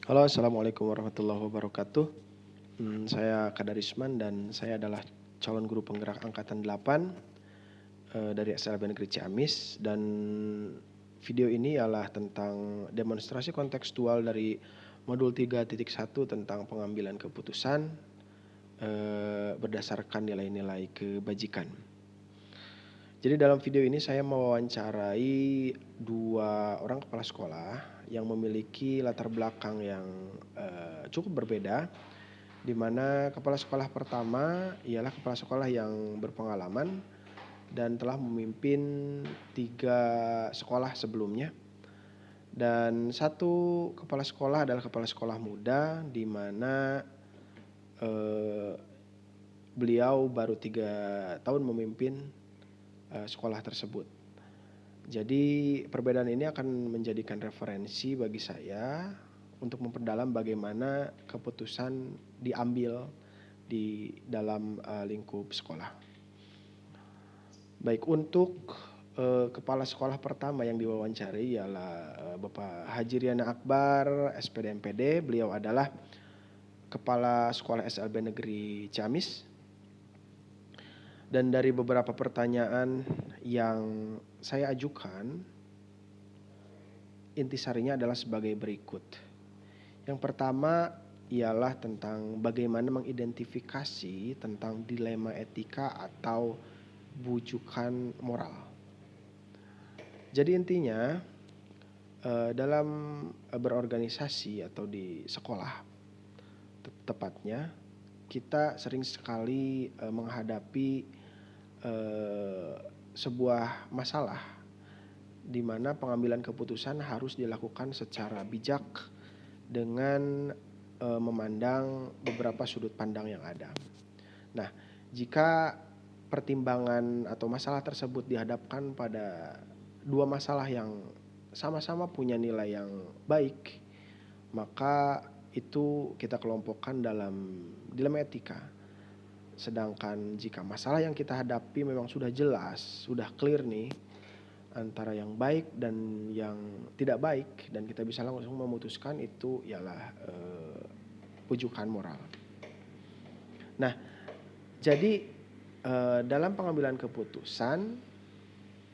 Halo, assalamualaikum warahmatullahi wabarakatuh. Saya Kadarisman dan saya adalah calon guru penggerak angkatan 8 dari SLB Negeri Ciamis, dan video ini ialah tentang demonstrasi kontekstual dari modul 3.1 tentang pengambilan keputusan berdasarkan nilai-nilai kebajikan. Jadi dalam video ini saya mewawancarai dua orang kepala sekolah yang memiliki latar belakang yang cukup berbeda, di mana kepala sekolah pertama ialah kepala sekolah yang berpengalaman dan telah memimpin 3 sekolah sebelumnya. Dan satu kepala sekolah adalah kepala sekolah muda, di mana beliau baru 3 tahun memimpin sekolah tersebut. Jadi perbedaan ini akan menjadikan referensi bagi saya untuk memperdalam bagaimana keputusan diambil di dalam lingkup sekolah. Baik, untuk kepala sekolah pertama yang diwawancari ialah Bapak Haji Riana Akbar, SPD MPD. Beliau adalah kepala sekolah SLB Negeri Ciamis. Dan dari beberapa pertanyaan yang saya ajukan, intisarinya adalah sebagai berikut. Yang pertama ialah tentang bagaimana mengidentifikasi tentang dilema etika atau bujukan moral. Jadi intinya dalam berorganisasi atau di sekolah tepatnya, kita sering sekali menghadapi sebuah masalah di mana pengambilan keputusan harus dilakukan secara bijak dengan memandang beberapa sudut pandang yang ada. Nah, jika pertimbangan atau masalah tersebut dihadapkan pada dua masalah yang sama-sama punya nilai yang baik, maka itu kita kelompokkan dalam dilema etika. Sedangkan jika masalah yang kita hadapi memang sudah jelas, sudah clear nih antara yang baik dan yang tidak baik, dan kita bisa langsung memutuskan, itu ialah ujukan moral. Nah, jadi dalam pengambilan keputusan,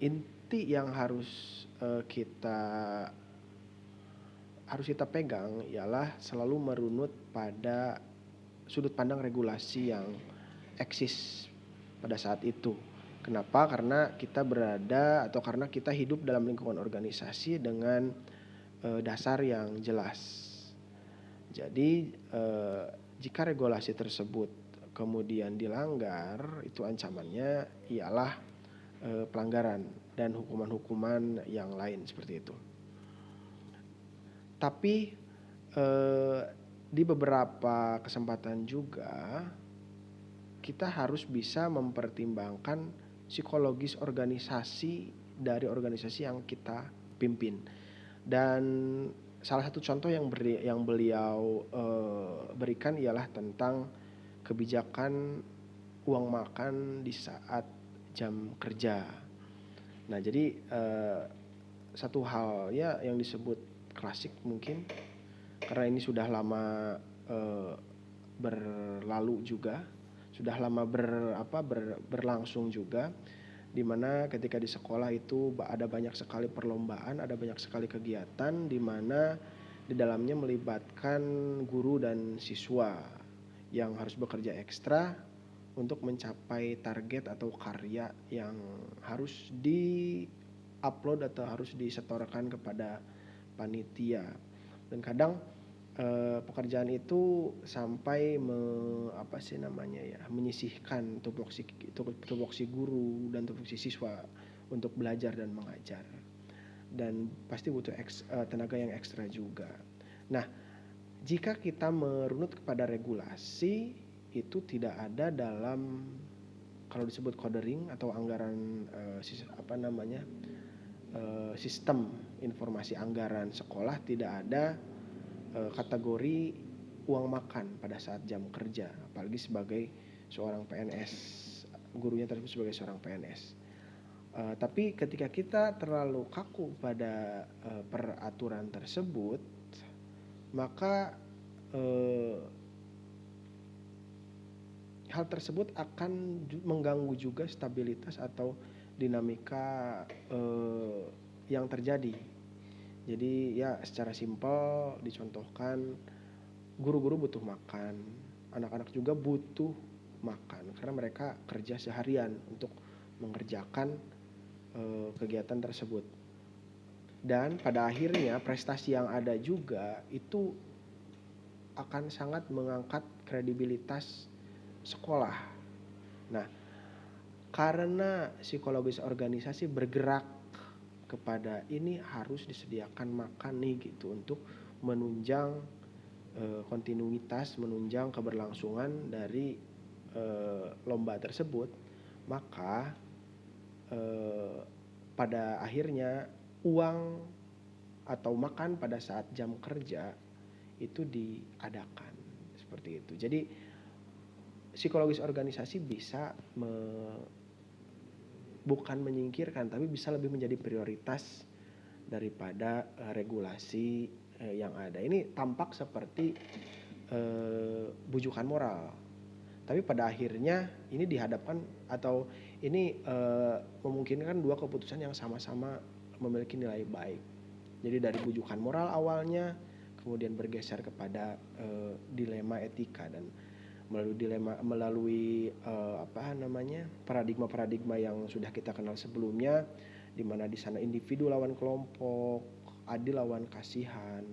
inti yang harus kita pegang ialah selalu merunut pada sudut pandang regulasi yang eksis pada saat itu. Kenapa? Karena kita berada atau karena kita hidup dalam lingkungan organisasi dengan dasar yang jelas. Jadi jika regulasi tersebut kemudian dilanggar, itu ancamannya ialah pelanggaran dan hukuman-hukuman yang lain seperti itu. Tapi di beberapa kesempatan juga kita harus bisa mempertimbangkan psikologis organisasi dari organisasi yang kita pimpin. Dan salah satu contoh yang beliau berikan ialah tentang kebijakan uang makan di saat jam kerja. Nah, jadi satu hal ya yang disebut klasik mungkin, karena ini sudah lama berlalu juga, sudah lama berlangsung juga, di mana ketika di sekolah itu ada banyak sekali perlombaan, ada banyak sekali kegiatan di mana di dalamnya melibatkan guru dan siswa yang harus bekerja ekstra untuk mencapai target atau karya yang harus di-upload atau harus disetorkan kepada panitia. Dan kadang pekerjaan itu sampai menyisihkan tupoksi guru dan tupoksi siswa untuk belajar dan mengajar, dan pasti butuh tenaga yang ekstra juga. Nah, jika kita merunut kepada regulasi, itu tidak ada dalam, kalau disebut codering atau anggaran sistem informasi anggaran sekolah, tidak ada kategori uang makan pada saat jam kerja, apalagi sebagai seorang PNS, gurunya tersebut sebagai seorang PNS. Tapi ketika kita terlalu kaku pada peraturan tersebut, maka hal tersebut akan mengganggu juga stabilitas atau dinamika yang terjadi. Jadi ya secara simpel dicontohkan, guru-guru butuh makan, anak-anak juga butuh makan karena mereka kerja seharian untuk mengerjakan kegiatan tersebut. Dan pada akhirnya prestasi yang ada juga itu akan sangat mengangkat kredibilitas sekolah. Nah, karena psikologis organisasi bergerak kepada ini harus disediakan makan nih gitu untuk menunjang kontinuitas, menunjang keberlangsungan dari lomba tersebut, maka pada akhirnya uang atau makan pada saat jam kerja itu diadakan seperti itu. Jadi psikologis organisasi bisa bukan menyingkirkan tapi bisa lebih menjadi prioritas daripada regulasi yang ada. Ini tampak seperti bujukan moral. Tapi pada akhirnya ini dihadapkan atau ini memungkinkan dua keputusan yang sama-sama memiliki nilai baik. Jadi dari bujukan moral awalnya kemudian bergeser kepada dilema etika, dan melalui paradigma yang sudah kita kenal sebelumnya, di mana di sana individu lawan kelompok, adil lawan kasihan,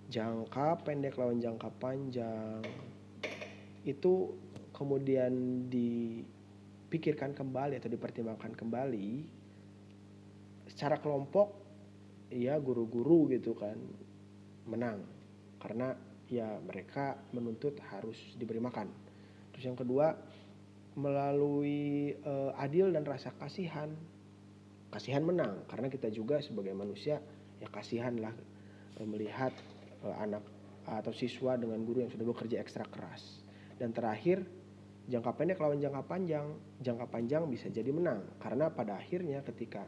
jangka pendek lawan jangka panjang, itu kemudian dipikirkan kembali atau dipertimbangkan kembali secara kelompok. Ya guru-guru gitu kan menang karena ya mereka menuntut harus diberi makan. Terus yang kedua, melalui adil dan rasa kasihan menang karena kita juga sebagai manusia ya kasihan lah melihat anak atau siswa dengan guru yang sudah bekerja ekstra keras. Dan terakhir, jangka pendek lawan jangka panjang bisa jadi menang karena pada akhirnya ketika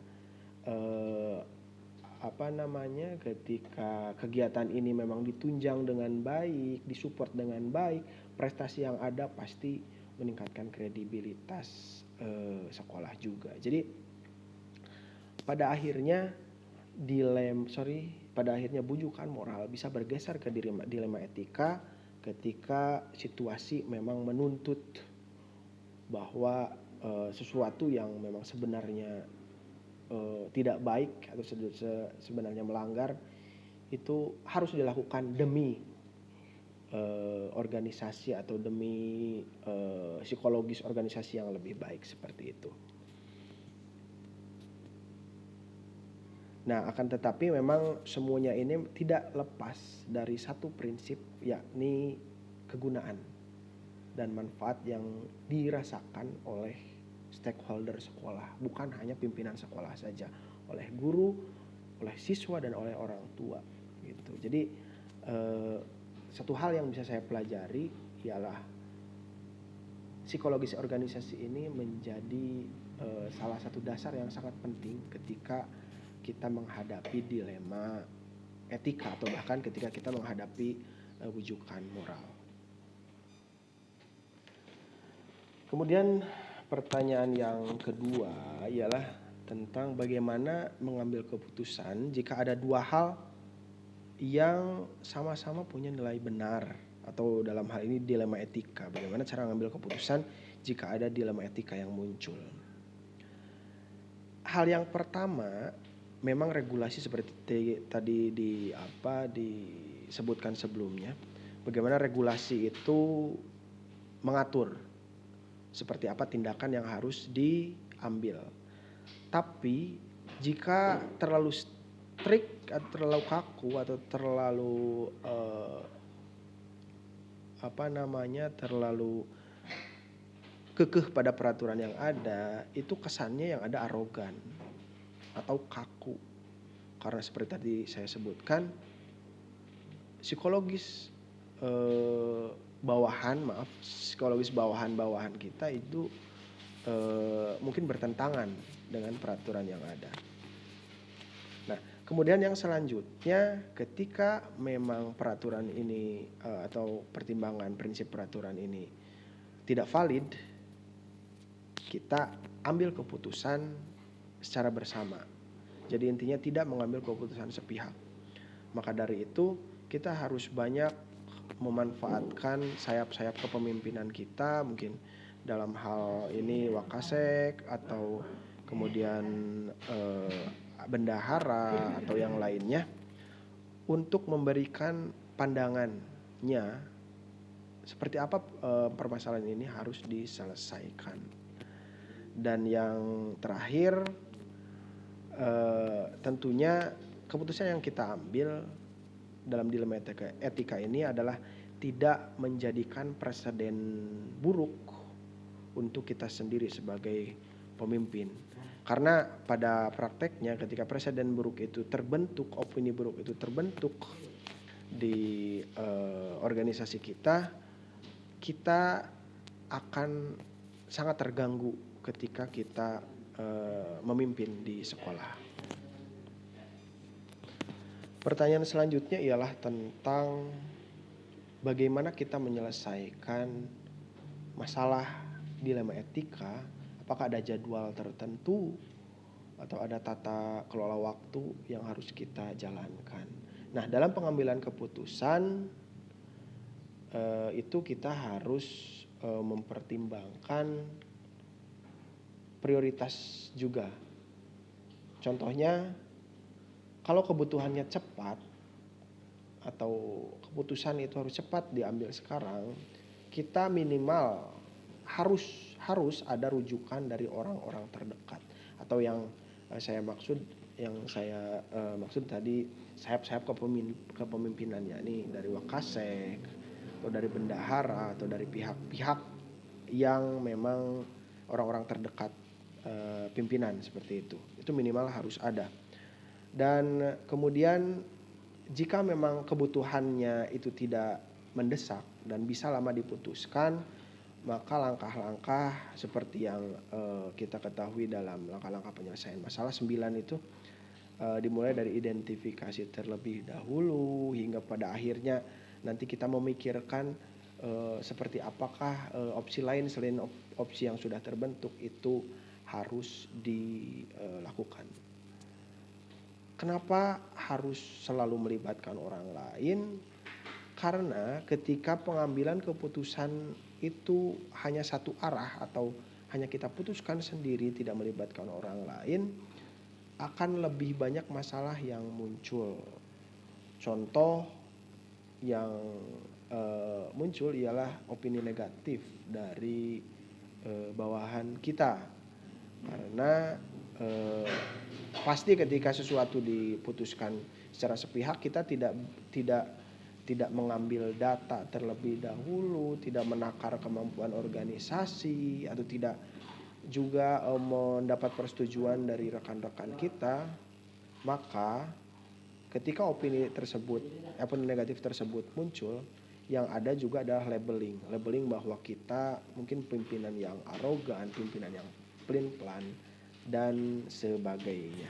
ketika kegiatan ini memang ditunjang dengan baik, disupport dengan baik, prestasi yang ada pasti meningkatkan kredibilitas sekolah juga. Jadi pada akhirnya bujukan moral bisa bergeser ke dilema etika ketika situasi memang menuntut bahwa sesuatu yang memang sebenarnya tidak baik atau sebenarnya melanggar itu harus dilakukan demi organisasi atau demi psikologis organisasi yang lebih baik seperti itu. Nah, akan tetapi memang semuanya ini tidak lepas dari satu prinsip, yakni kegunaan dan manfaat yang dirasakan oleh stakeholder sekolah, bukan hanya pimpinan sekolah saja, oleh guru, oleh siswa, dan oleh orang tua gitu. Jadi satu hal yang bisa saya pelajari ialah psikologis organisasi ini menjadi salah satu dasar yang sangat penting ketika kita menghadapi dilema etika atau bahkan ketika kita menghadapi wujukan moral. Kemudian pertanyaan yang kedua ialah tentang bagaimana mengambil keputusan jika ada dua hal yang sama-sama punya nilai benar, atau dalam hal ini dilema etika. Bagaimana cara mengambil keputusan jika ada dilema etika yang muncul? Hal yang pertama, memang regulasi seperti tadi disebutkan sebelumnya. Bagaimana regulasi itu mengatur seperti apa tindakan yang harus diambil. Tapi jika terlalu strict atau terlalu kaku atau terlalu terlalu kekeh pada peraturan yang ada, itu kesannya yang ada arogan atau kaku. Karena seperti tadi saya sebutkan, psikologis bawahan kita itu mungkin bertentangan dengan peraturan yang ada. Nah, Kemudian yang selanjutnya, ketika memang peraturan ini atau pertimbangan prinsip peraturan ini tidak valid, kita ambil keputusan secara bersama. Jadi intinya tidak mengambil keputusan sepihak. Maka dari itu kita harus banyak memanfaatkan sayap-sayap kepemimpinan kita, mungkin dalam hal ini Wakasek atau kemudian bendahara atau yang lainnya, untuk memberikan pandangannya seperti apa permasalahan ini harus diselesaikan. Dan yang terakhir, tentunya keputusan yang kita ambil dalam dilema etika ini adalah tidak menjadikan presiden buruk untuk kita sendiri sebagai pemimpin. Karena pada prakteknya ketika presiden buruk itu terbentuk, opini buruk itu terbentuk di organisasi kita, kita akan sangat terganggu ketika kita memimpin di sekolah. Pertanyaan selanjutnya ialah tentang bagaimana kita menyelesaikan masalah dilema etika. Apakah ada jadwal tertentu atau ada tata kelola waktu yang harus kita jalankan. Nah, dalam pengambilan keputusan itu kita harus mempertimbangkan prioritas juga. Contohnya, kalau kebutuhannya cepat atau keputusan itu harus cepat diambil sekarang, kita minimal harus ada rujukan dari orang-orang terdekat, atau yang saya maksud tadi sayap-sayap kepemimpinan, yakni dari Wakasek atau dari bendahara atau dari pihak-pihak yang memang orang-orang terdekat pimpinan seperti itu. Itu minimal harus ada. Dan kemudian jika memang kebutuhannya itu tidak mendesak dan bisa lama diputuskan, maka langkah-langkah seperti yang kita ketahui dalam langkah-langkah penyelesaian masalah 9 itu dimulai dari identifikasi terlebih dahulu hingga pada akhirnya nanti kita memikirkan seperti apakah opsi lain selain opsi yang sudah terbentuk itu harus dilakukan. Kenapa harus selalu melibatkan orang lain? Karena ketika pengambilan keputusan itu hanya satu arah atau hanya kita putuskan sendiri tidak melibatkan orang lain, akan lebih banyak masalah yang muncul. Contoh yang muncul ialah opini negatif dari bawahan kita. Karena pasti ketika sesuatu diputuskan secara sepihak, kita tidak mengambil data terlebih dahulu, tidak menakar kemampuan organisasi, atau tidak juga mendapat persetujuan dari rekan-rekan kita, maka ketika opini negatif tersebut muncul, yang ada juga adalah labeling bahwa kita mungkin pimpinan yang arogan, pimpinan yang pelin-pelan dan sebagainya.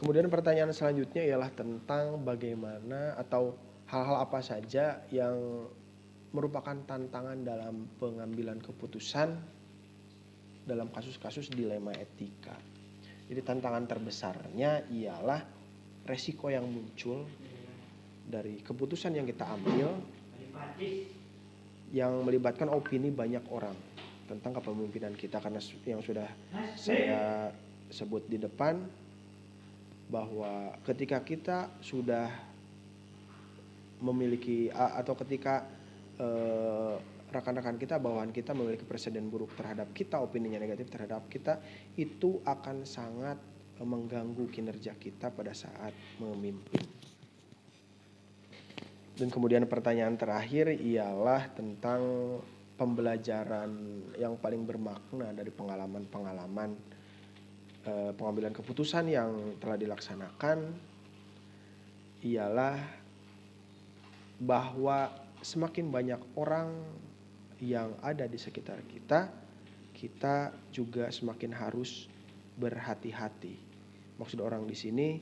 Kemudian pertanyaan selanjutnya ialah tentang bagaimana atau hal-hal apa saja yang merupakan tantangan dalam pengambilan keputusan dalam kasus-kasus dilema etika. Jadi tantangan terbesarnya ialah resiko yang muncul dari keputusan yang kita ambil yang melibatkan opini banyak orang tentang kepemimpinan kita, karena yang sudah saya sebut di depan bahwa ketika kita sudah memiliki atau ketika rekan-rekan kita, bawahan kita memiliki presiden buruk terhadap kita, opininya negatif terhadap kita, itu akan sangat mengganggu kinerja kita pada saat memimpin. Dan kemudian pertanyaan terakhir ialah tentang pembelajaran yang paling bermakna dari pengalaman-pengalaman pengambilan keputusan yang telah dilaksanakan, ialah bahwa semakin banyak orang yang ada di sekitar kita, kita juga semakin harus berhati-hati Maksud orang di sini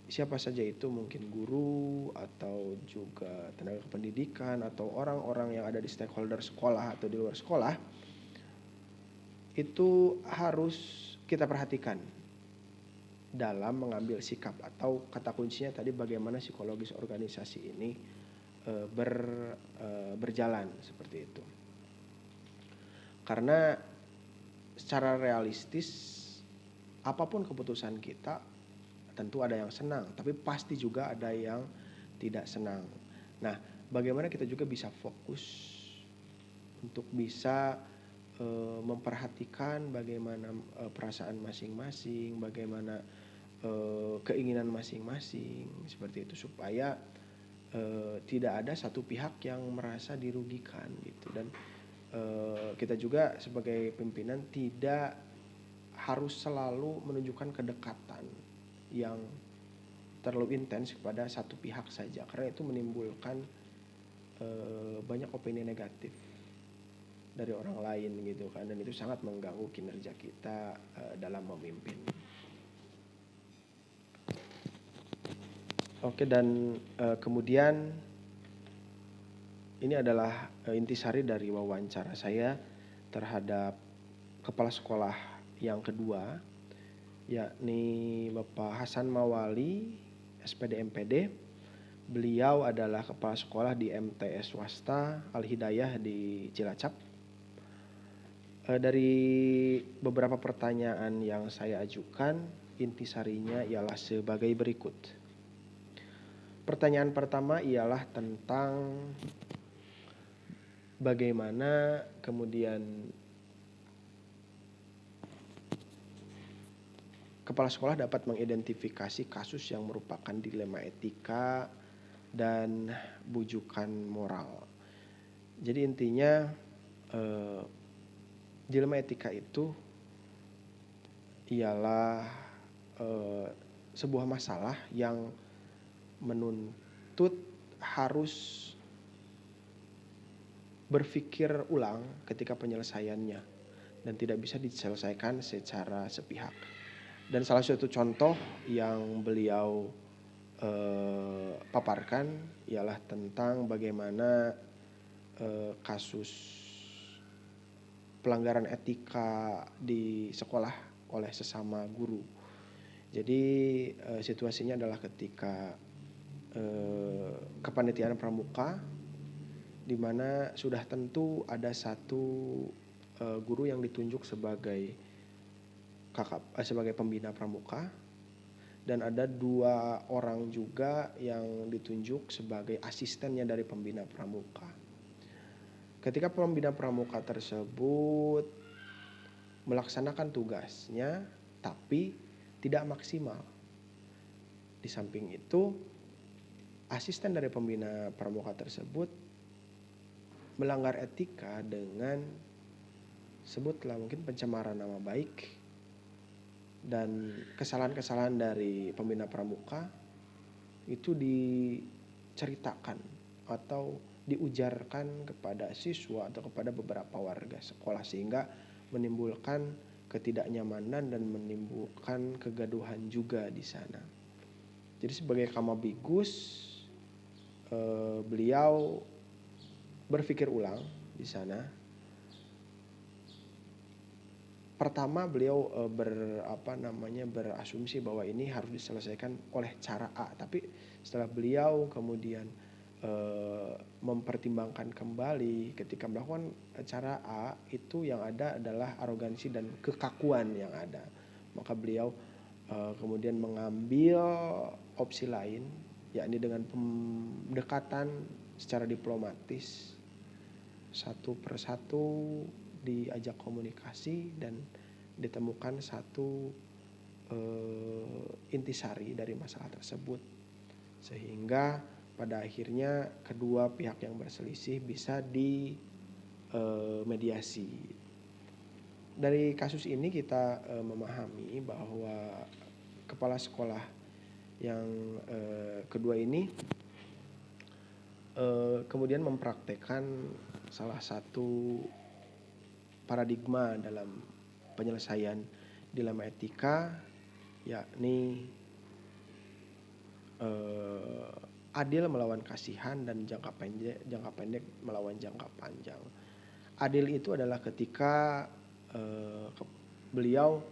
siapa saja itu, mungkin guru atau juga tenaga pendidikan atau orang-orang yang ada di stakeholder sekolah atau di luar sekolah, itu harus kita perhatikan dalam mengambil sikap, atau kata kuncinya tadi bagaimana psikologis organisasi ini berjalan seperti itu. Karena secara realistis apapun keputusan kita tentu ada yang senang, tapi pasti juga ada yang tidak senang. Nah, bagaimana kita juga bisa fokus untuk bisa memperhatikan bagaimana perasaan masing-masing, bagaimana keinginan masing-masing, seperti itu, supaya tidak ada satu pihak yang merasa dirugikan gitu. Dan kita juga sebagai pimpinan tidak harus selalu menunjukkan kedekatan yang terlalu intens kepada satu pihak saja, karena itu menimbulkan banyak opini negatif dari orang lain gitu kan, dan itu sangat mengganggu kinerja kita dalam memimpin. Oke, dan kemudian ini adalah intisari dari wawancara saya terhadap kepala sekolah yang kedua, yakni Bapak Hasan Mawali, SPD MPD. Beliau adalah kepala sekolah di MTS swasta Al Hidayah di Cilacap. Dari beberapa pertanyaan yang saya ajukan, intisarinya ialah sebagai berikut. Pertanyaan pertama ialah tentang bagaimana kemudian kepala sekolah dapat mengidentifikasi kasus yang merupakan dilema etika dan bujukan moral. Jadi intinya dilema etika itu ialah sebuah masalah yang menuntut harus berpikir ulang ketika penyelesaiannya dan tidak bisa diselesaikan secara sepihak. Dan salah satu contoh yang beliau paparkan ialah tentang bagaimana kasus pelanggaran etika di sekolah oleh sesama guru. Jadi situasinya adalah ketika kepanitiaan pramuka, di mana sudah tentu ada satu guru yang ditunjuk sebagai sebagai pembina pramuka, dan ada 2 orang juga yang ditunjuk sebagai asistennya dari pembina pramuka. Ketika pembina pramuka tersebut melaksanakan tugasnya tapi tidak maksimal. Di samping itu, asisten dari pembina pramuka tersebut melanggar etika dengan sebutlah mungkin pencemaran nama baik, dan kesalahan-kesalahan dari pembina pramuka itu diceritakan atau diujarkan kepada siswa atau kepada beberapa warga sekolah, sehingga menimbulkan ketidaknyamanan dan menimbulkan kegaduhan juga di sana. Jadi sebagai Kamabigus, beliau berpikir ulang di sana. Pertama beliau berasumsi bahwa ini harus diselesaikan oleh cara A, tapi setelah beliau kemudian mempertimbangkan kembali, ketika melakukan cara A itu yang ada adalah arogansi dan kekakuan yang ada, maka beliau kemudian mengambil opsi lain, yakni dengan pendekatan secara diplomatis, satu persatu diajak komunikasi dan ditemukan satu intisari dari masalah tersebut, sehingga pada akhirnya kedua pihak yang berselisih bisa dimediasi. Dari kasus ini kita memahami bahwa kepala sekolah yang kedua ini kemudian mempraktekkan salah satu paradigma dalam penyelesaian dilema etika, yakni adil melawan kasihan dan jangka pendek melawan jangka panjang. Adil itu adalah ketika beliau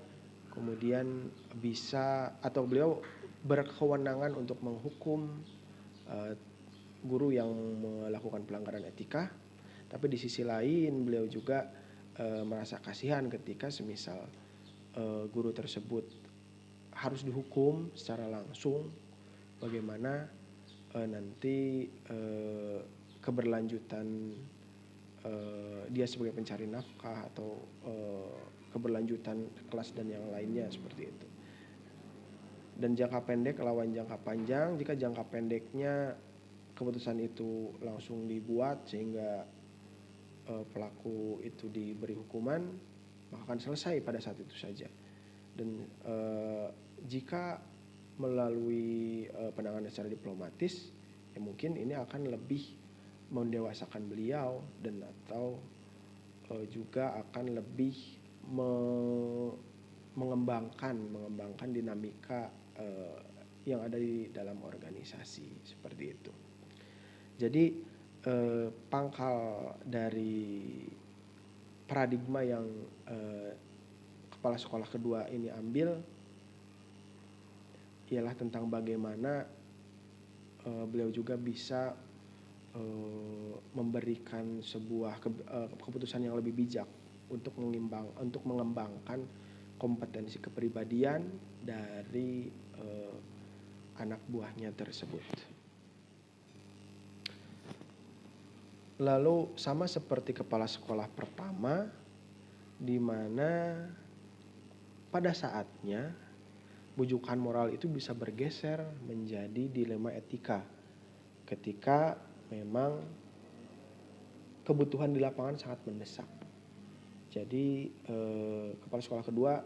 kemudian bisa atau beliau berkewenangan untuk menghukum guru yang melakukan pelanggaran etika, tapi di sisi lain beliau juga merasa kasihan ketika semisal guru tersebut harus dihukum secara langsung, bagaimana nanti keberlanjutan dia sebagai pencari nafkah atau keberlanjutan kelas dan yang lainnya seperti itu. Dan jangka pendek lawan jangka panjang, jika jangka pendeknya keputusan itu langsung dibuat sehingga pelaku itu diberi hukuman, maka akan selesai pada saat itu saja. Dan jika melalui penanganan secara diplomatis, ya mungkin ini akan lebih mendewasakan beliau dan atau juga akan lebih mengembangkan dinamika yang ada di dalam organisasi seperti itu. Jadi pangkal dari paradigma yang kepala sekolah kedua ini ambil ialah tentang bagaimana beliau juga bisa memberikan sebuah keputusan yang lebih bijak untuk mengembangkan kompetensi kepribadian dari anak buahnya tersebut. Lalu sama seperti kepala sekolah pertama, di mana pada saatnya bujukan moral itu bisa bergeser menjadi dilema etika ketika memang kebutuhan di lapangan sangat mendesak. Jadi kepala sekolah kedua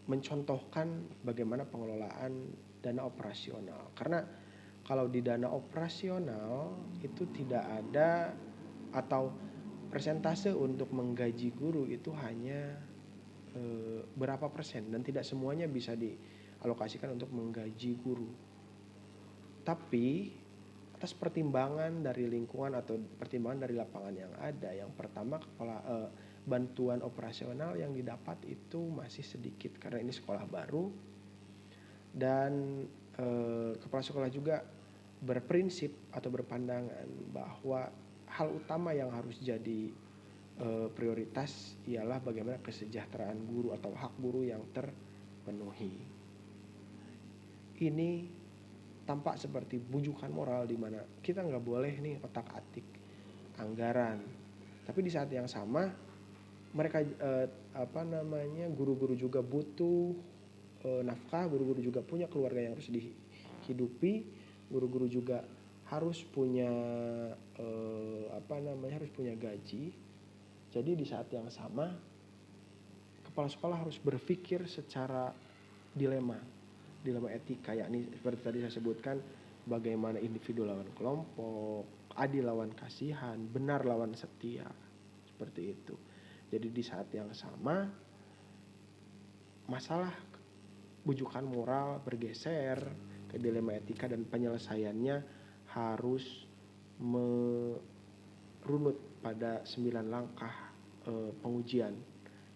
mencontohkan bagaimana pengelolaan dana operasional. Karena kalau di dana operasional itu tidak ada atau persentase untuk menggaji guru itu hanya berapa persen dan tidak semuanya bisa dialokasikan untuk menggaji guru. Tapi atas pertimbangan dari lingkungan atau pertimbangan dari lapangan yang ada, yang pertama bantuan operasional yang didapat itu masih sedikit karena ini sekolah baru, dan kepala sekolah juga berprinsip atau berpandangan bahwa hal utama yang harus jadi prioritas ialah bagaimana kesejahteraan guru atau hak guru yang terpenuhi. Ini tampak seperti bujukan moral di mana kita nggak boleh nih otak-atik anggaran, tapi di saat yang sama mereka guru-guru juga butuh nafkah, guru-guru juga punya keluarga yang harus dihidupi, guru-guru juga harus punya harus punya gaji. Jadi di saat yang sama kepala sekolah harus berpikir secara dilema etika, yakni seperti tadi saya sebutkan, bagaimana individu lawan kelompok, adil lawan kasihan, benar lawan setia, seperti itu. Jadi di saat yang sama masalah bujukan moral bergeser ke dilema etika dan penyelesaiannya harus merunut pada 9 langkah pengujian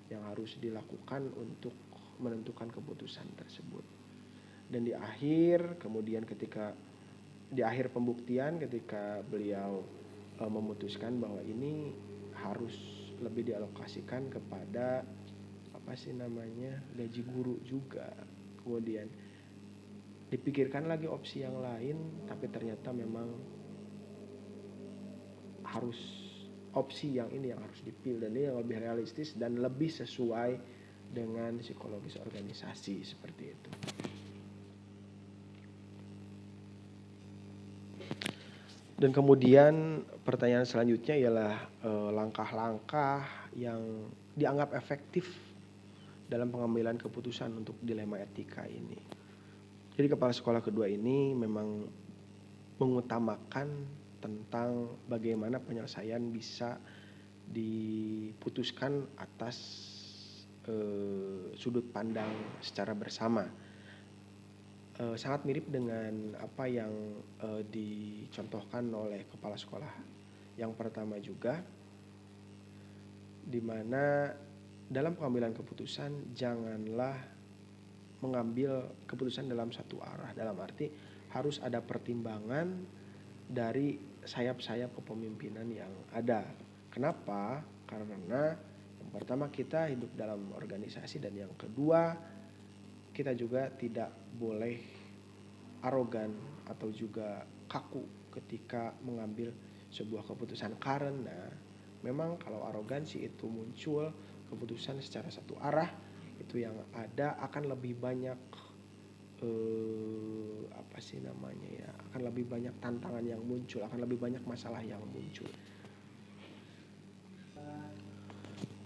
yang harus dilakukan untuk menentukan keputusan tersebut. Dan di akhir pembuktian ketika beliau memutuskan bahwa ini harus lebih dialokasikan kepada gaji guru juga. Kemudian dipikirkan lagi opsi yang lain, tapi ternyata memang harus opsi yang ini yang harus dipilih, dan ini yang lebih realistis dan lebih sesuai dengan psikologis organisasi seperti itu. Dan kemudian pertanyaan selanjutnya ialah langkah-langkah yang dianggap efektif dalam pengambilan keputusan untuk dilema etika ini. Jadi kepala sekolah kedua ini memang mengutamakan tentang bagaimana penyelesaian bisa diputuskan atas sudut pandang secara bersama. Sangat mirip dengan apa yang dicontohkan oleh kepala sekolah yang pertama juga, di mana dalam pengambilan keputusan janganlah mengambil keputusan dalam satu arah, dalam arti harus ada pertimbangan dari sayap-sayap kepemimpinan yang ada. Kenapa? Karena yang pertama kita hidup dalam organisasi, dan yang kedua kita juga tidak boleh arogan atau juga kaku ketika mengambil sebuah keputusan, karena memang kalau arogansi itu muncul keputusan secara satu arah, itu yang ada akan lebih banyak akan lebih banyak tantangan yang muncul, akan lebih banyak masalah yang muncul.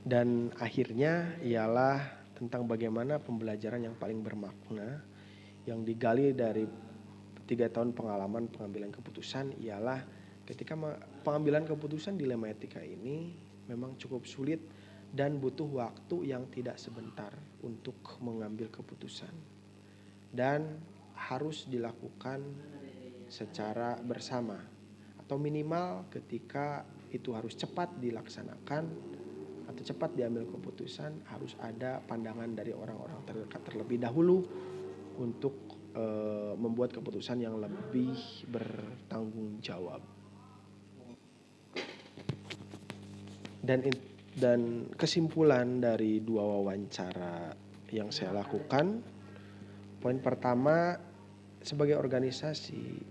Dan akhirnya ialah tentang bagaimana pembelajaran yang paling bermakna yang digali dari 3 tahun pengalaman pengambilan keputusan ialah ketika pengambilan keputusan dilema etika ini memang cukup sulit dan butuh waktu yang tidak sebentar untuk mengambil keputusan, dan harus dilakukan secara bersama, atau minimal ketika itu harus cepat dilaksanakan atau cepat diambil keputusan, harus ada pandangan dari orang-orang terdekat terlebih dahulu untuk membuat keputusan yang lebih bertanggung jawab. Dan kesimpulan dari 2 wawancara yang saya lakukan, poin pertama, sebagai organisasi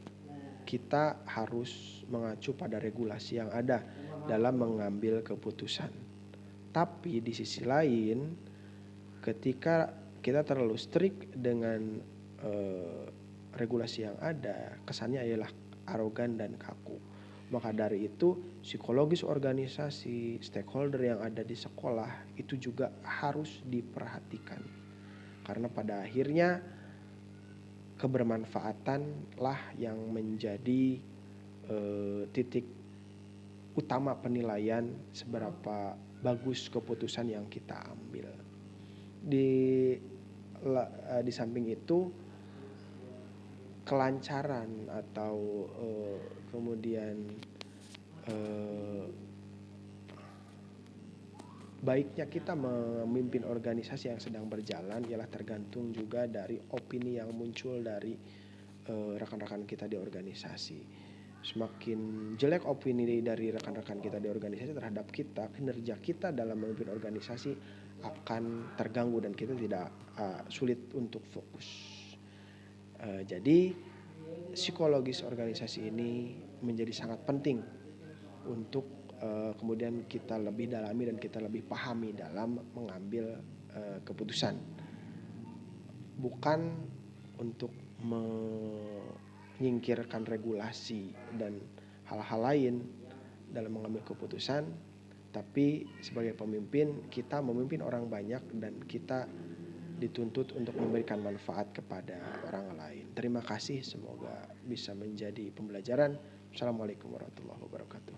kita harus mengacu pada regulasi yang ada dalam mengambil keputusan. Tapi di sisi lain, ketika kita terlalu strict dengan regulasi yang ada, kesannya ialah arogan dan kaku. Maka dari itu psikologis organisasi, stakeholder yang ada di sekolah itu juga harus diperhatikan. Karena pada akhirnya kebermanfaatanlah yang menjadi titik utama penilaian seberapa bagus keputusan yang kita ambil. Di samping itu, kelancaran atau kemudian baiknya kita memimpin organisasi yang sedang berjalan ialah tergantung juga dari opini yang muncul dari rekan-rekan kita di organisasi. Semakin jelek opini dari rekan-rekan kita di organisasi terhadap kita, kinerja kita dalam memimpin organisasi akan terganggu dan kita tidak sulit untuk fokus. Jadi psikologis organisasi ini menjadi sangat penting untuk kemudian kita lebih dalami dan kita lebih pahami dalam mengambil keputusan. Bukan untuk menyingkirkan regulasi dan hal-hal lain dalam mengambil keputusan, tapi sebagai pemimpin kita memimpin orang banyak dan kita dituntut untuk memberikan manfaat kepada orang lain. Terima kasih, semoga bisa menjadi pembelajaran. Assalamualaikum warahmatullahi wabarakatuh.